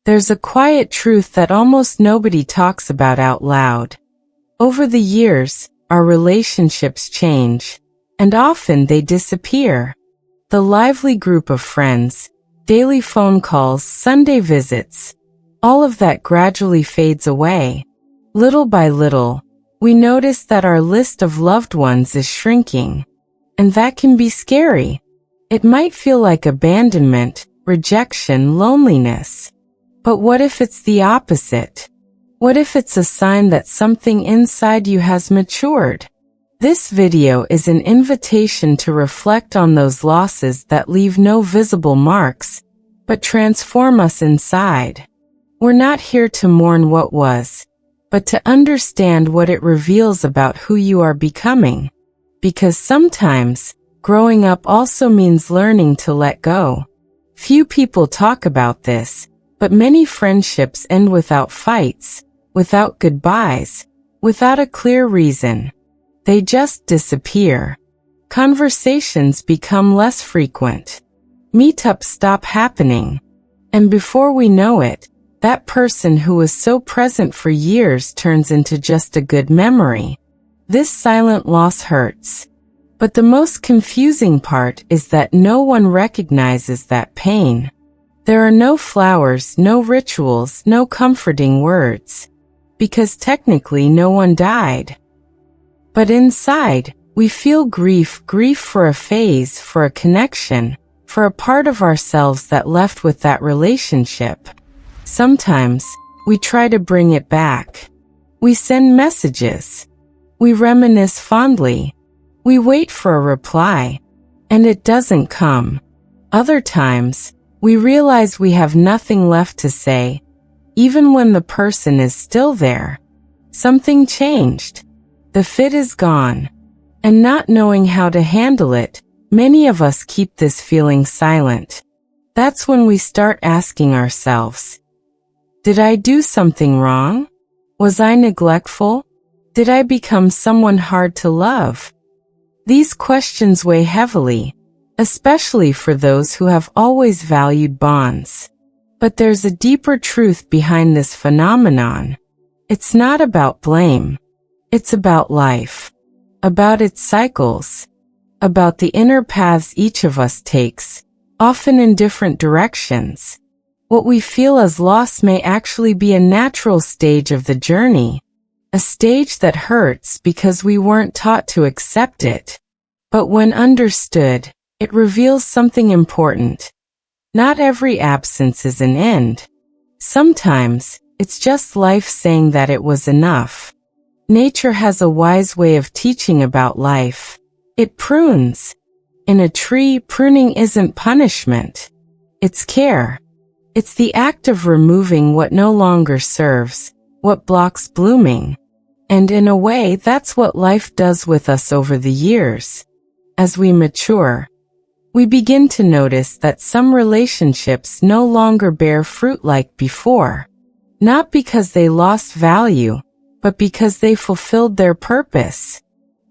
There's a quiet truth that almost nobody talks about out loud. Over the years, our relationships change, and often they disappear. The lively group of friends, daily phone calls, Sunday visits, all of that gradually fades away. Little by little, we notice that our list of loved ones is shrinking. And that can be scary. It might feel like abandonment, rejection, loneliness. But what if it's the opposite? What if it's a sign that something inside you has matured? This video is an invitation to reflect on those losses that leave no visible marks, but transform us inside. We're not here to mourn what was, but to understand what it reveals about who you are becoming. Because sometimes, growing up also means learning to let go. Few people talk about this, but many friendships end without fights, without goodbyes, without a clear reason. They just disappear. Conversations become less frequent. Meetups stop happening. And before we know it, that person who was so present for years turns into just a good memory. This silent loss hurts. But the most confusing part is that no one recognizes that pain. There are no flowers, no rituals, no comforting words. Because technically no one died. But inside, we feel grief for a phase, for a connection, for a part of ourselves that left with that relationship. Sometimes, we try to bring it back. We send messages. We reminisce fondly. We wait for a reply. And it doesn't come. Other times, we realize we have nothing left to say, even when the person is still there. Something changed. The fit is gone. And not knowing how to handle it, many of us keep this feeling silent. That's when we start asking ourselves, did I do something wrong? Was I neglectful? Did I become someone hard to love? These questions weigh heavily, especially for those who have always valued bonds. But there's a deeper truth behind this phenomenon. It's not about blame. It's about life. About its cycles. About the inner paths each of us takes, often in different directions. What we feel as loss may actually be a natural stage of the journey. A stage that hurts because we weren't taught to accept it. But when understood, it reveals something important. Not every absence is an end. Sometimes, it's just life saying that it was enough. Nature has a wise way of teaching about life. It prunes. In a tree, pruning isn't punishment. It's care. It's the act of removing what no longer serves, what blocks blooming. And in a way, that's what life does with us over the years. As we mature, we begin to notice that some relationships no longer bear fruit like before. Not because they lost value, but because they fulfilled their purpose.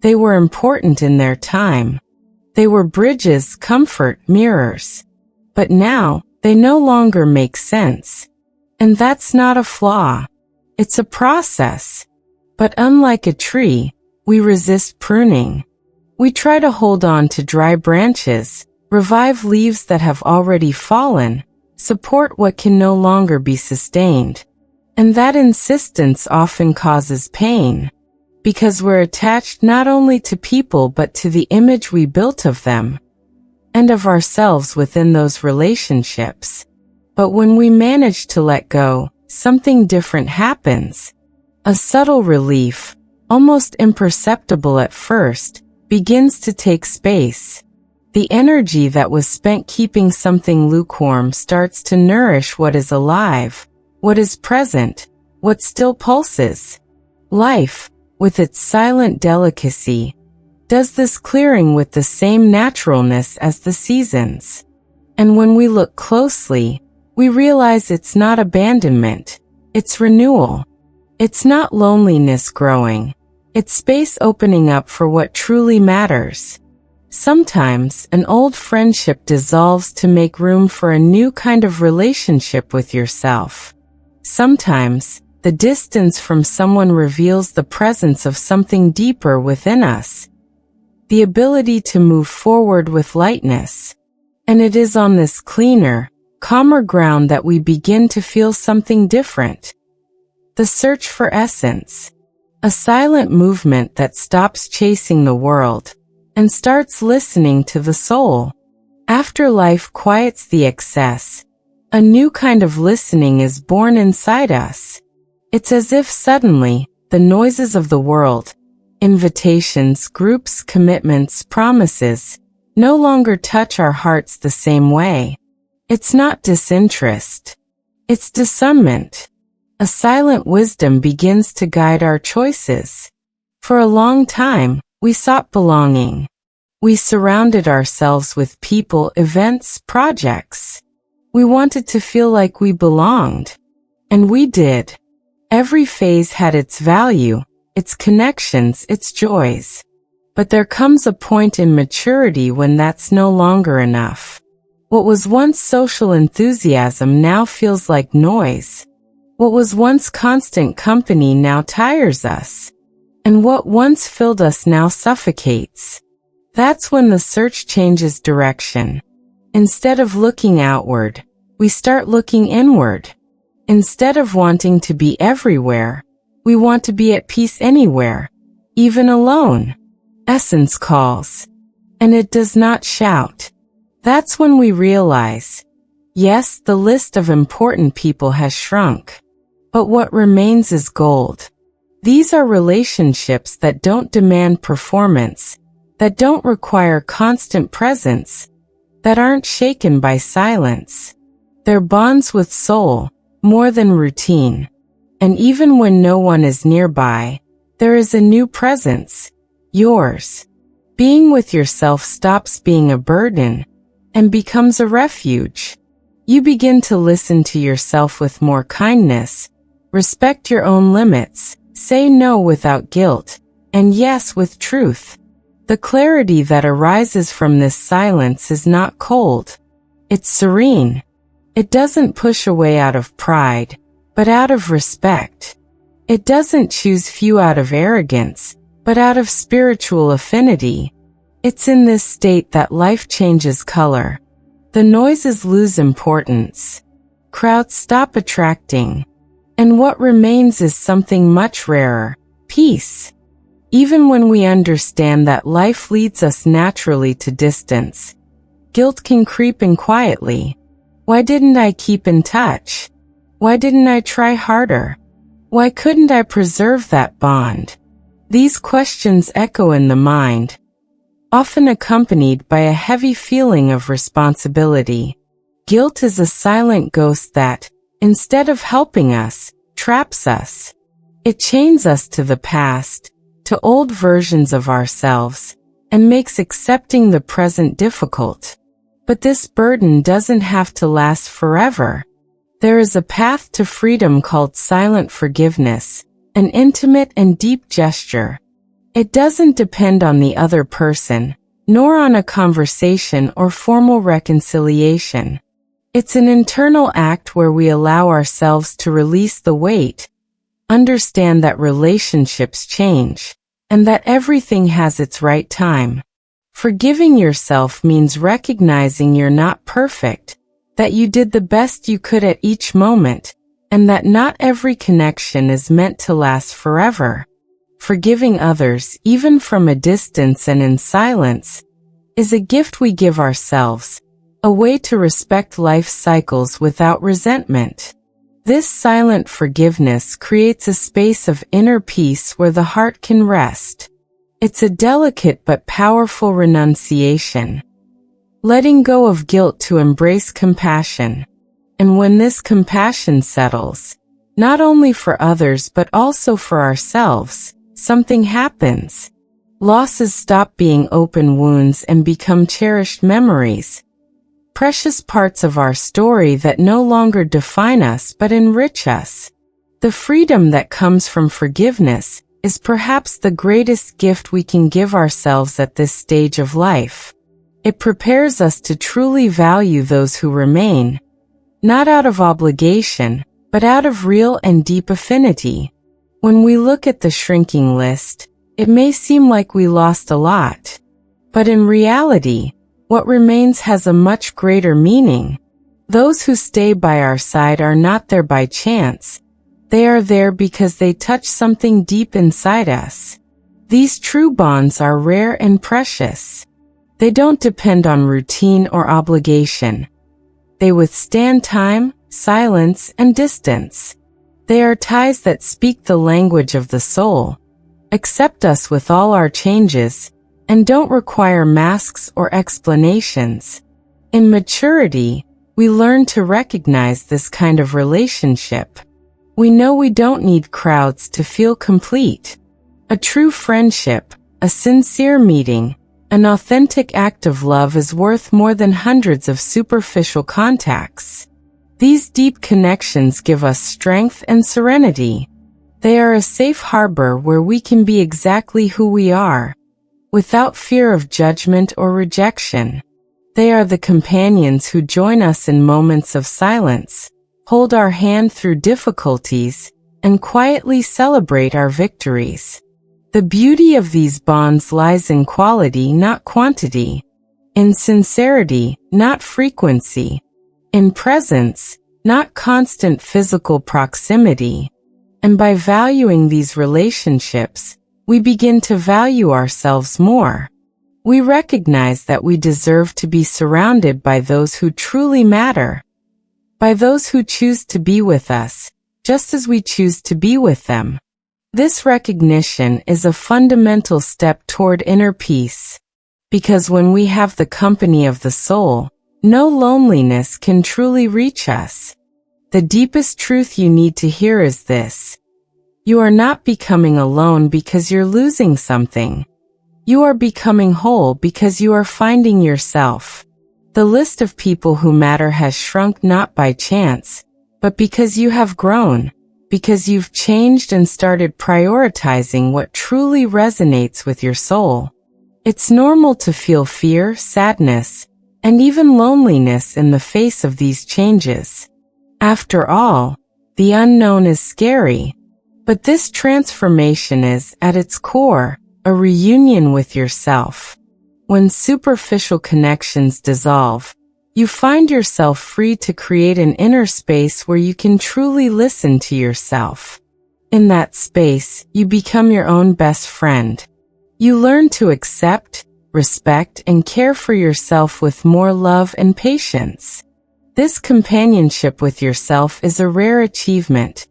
They were important in their time. They were bridges, comfort, mirrors. But now, they no longer make sense. And that's not a flaw. It's a process. But unlike a tree, we resist pruning. We try to hold on to dry branches, revive leaves that have already fallen, support what can no longer be sustained. And that insistence often causes pain, because we're attached not only to people but to the image we built of them, and of ourselves within those relationships. But when we manage to let go, something different happens. A subtle relief, almost imperceptible at first, begins to take space. The energy that was spent keeping something lukewarm starts to nourish what is alive, what is present, what still pulses. Life, with its silent delicacy, does this clearing with the same naturalness as the seasons. And when we look closely, we realize it's not abandonment, it's renewal. It's not loneliness growing. It's space opening up for what truly matters. Sometimes an old friendship dissolves to make room for a new kind of relationship with yourself. Sometimes the distance from someone reveals the presence of something deeper within us, the ability to move forward with lightness. And it is on this cleaner, calmer ground that we begin to feel something different. The search for essence. A silent movement that stops chasing the world and starts listening to the soul. After life quiets the excess, a new kind of listening is born inside us. It's as if suddenly, the noises of the world, invitations, groups, commitments, promises, no longer touch our hearts the same way. It's not disinterest. It's discernment. A silent wisdom begins to guide our choices. For a long time, we sought belonging. We surrounded ourselves with people, events, projects. We wanted to feel like we belonged. And we did. Every phase had its value, its connections, its joys. But there comes a point in maturity when that's no longer enough. What was once social enthusiasm now feels like noise. What was once constant company now tires us. And what once filled us now suffocates. That's when the search changes direction. Instead of looking outward, we start looking inward. Instead of wanting to be everywhere, we want to be at peace anywhere, even alone. Essence calls, and it does not shout. That's when we realize, yes, the list of important people has shrunk, but what remains is gold. These are relationships that don't demand performance, that don't require constant presence, that aren't shaken by silence. They're bonds with soul, more than routine. And even when no one is nearby, there is a new presence, yours. Being with yourself stops being a burden and becomes a refuge. You begin to listen to yourself with more kindness, respect your own limits, say no without guilt, and yes with truth. The clarity that arises from this silence is not cold. It's serene. It doesn't push away out of pride, but out of respect. It doesn't choose few out of arrogance, but out of spiritual affinity. It's in this state that life changes color. The noises lose importance. Crowds stop attracting. And what remains is something much rarer, peace. Even when we understand that life leads us naturally to distance, guilt can creep in quietly. Why didn't I keep in touch? Why didn't I try harder? Why couldn't I preserve that bond? These questions echo in the mind, often accompanied by a heavy feeling of responsibility. Guilt is a silent ghost that, instead of helping us, traps us. It chains us to the past, to old versions of ourselves, and makes accepting the present difficult. But this burden doesn't have to last forever. There is a path to freedom called silent forgiveness, an intimate and deep gesture. It doesn't depend on the other person, nor on a conversation or formal reconciliation. It's an internal act where we allow ourselves to release the weight, understand that relationships change, and that everything has its right time. Forgiving yourself means recognizing you're not perfect, that you did the best you could at each moment, and that not every connection is meant to last forever. Forgiving others, even from a distance and in silence, is a gift we give ourselves, a way to respect life's cycles without resentment. This silent forgiveness creates a space of inner peace where the heart can rest. It's a delicate but powerful renunciation, letting go of guilt to embrace compassion. And when this compassion settles, not only for others but also for ourselves, something happens. Losses stop being open wounds and become cherished memories, precious parts of our story that no longer define us but enrich us. The freedom that comes from forgiveness is perhaps the greatest gift we can give ourselves at this stage of life. It prepares us to truly value those who remain, not out of obligation, but out of real and deep affinity. When we look at the shrinking list, it may seem like we lost a lot. But in reality, what remains has a much greater meaning. Those who stay by our side are not there by chance. They are there because they touch something deep inside us. These true bonds are rare and precious. They don't depend on routine or obligation. They withstand time, silence, and distance. They are ties that speak the language of the soul, accept us with all our changes, and don't require masks or explanations. In maturity, we learn to recognize this kind of relationship. We know we don't need crowds to feel complete. A true friendship, a sincere meeting, an authentic act of love is worth more than hundreds of superficial contacts. These deep connections give us strength and serenity. They are a safe harbor where we can be exactly who we are, without fear of judgment or rejection. They are the companions who join us in moments of silence, hold our hand through difficulties, and quietly celebrate our victories. The beauty of these bonds lies in quality, not quantity, in sincerity, not frequency, in presence, not constant physical proximity. And by valuing these relationships, we begin to value ourselves more. We recognize that we deserve to be surrounded by those who truly matter, by those who choose to be with us, just as we choose to be with them. This recognition is a fundamental step toward inner peace, because when we have the company of the soul, no loneliness can truly reach us. The deepest truth you need to hear is this: you are not becoming alone because you're losing something. You are becoming whole because you are finding yourself. The list of people who matter has shrunk not by chance, but because you have grown, because you've changed and started prioritizing what truly resonates with your soul. It's normal to feel fear, sadness, and even loneliness in the face of these changes. After all, the unknown is scary. But this transformation is, at its core, a reunion with yourself. When superficial connections dissolve, you find yourself free to create an inner space where you can truly listen to yourself. In that space, you become your own best friend. You learn to accept, respect, and care for yourself with more love and patience. This companionship with yourself is a rare achievement,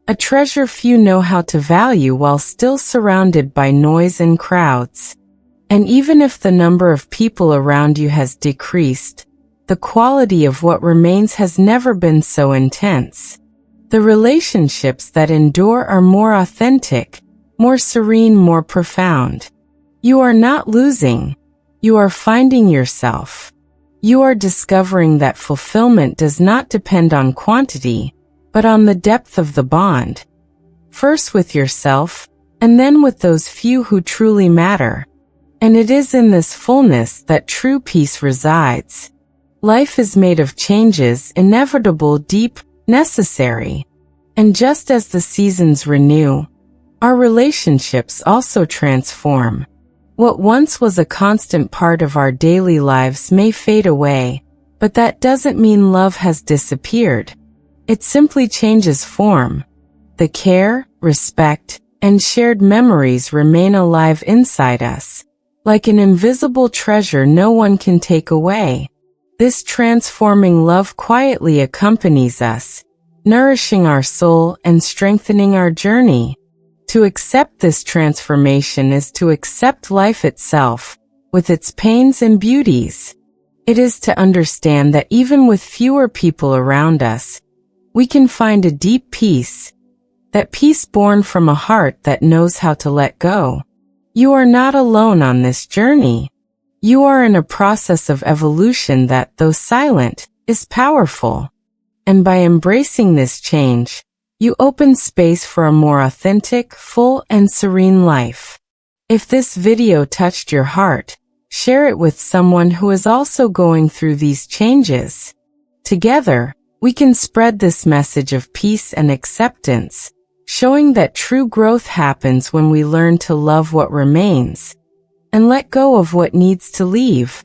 a treasure few know how to value while still surrounded by noise and crowds. And even if the number of people around you has decreased, the quality of what remains has never been so intense. The relationships that endure are more authentic, more serene, more profound. You are not losing. You are finding yourself. You are discovering that fulfillment does not depend on quantity, but on the depth of the bond. First with yourself, and then with those few who truly matter. And it is in this fullness that true peace resides. Life is made of changes, inevitable, deep, necessary. And just as the seasons renew, our relationships also transform. What once was a constant part of our daily lives may fade away, but that doesn't mean love has disappeared. It simply changes form. The care, respect, and shared memories remain alive inside us, like an invisible treasure no one can take away. This transforming love quietly accompanies us, nourishing our soul and strengthening our journey. To accept this transformation is to accept life itself, with its pains and beauties. It is to understand that even with fewer people around us, we can find a deep peace, that peace born from a heart that knows how to let go. You are not alone on this journey. You are in a process of evolution that, though silent, is powerful. And by embracing this change, You open space for a more authentic, full, and serene life. If this video touched your heart, share it with someone who is also going through these changes. Together, we can spread this message of peace and acceptance, showing that true growth happens when we learn to love what remains and let go of what needs to leave.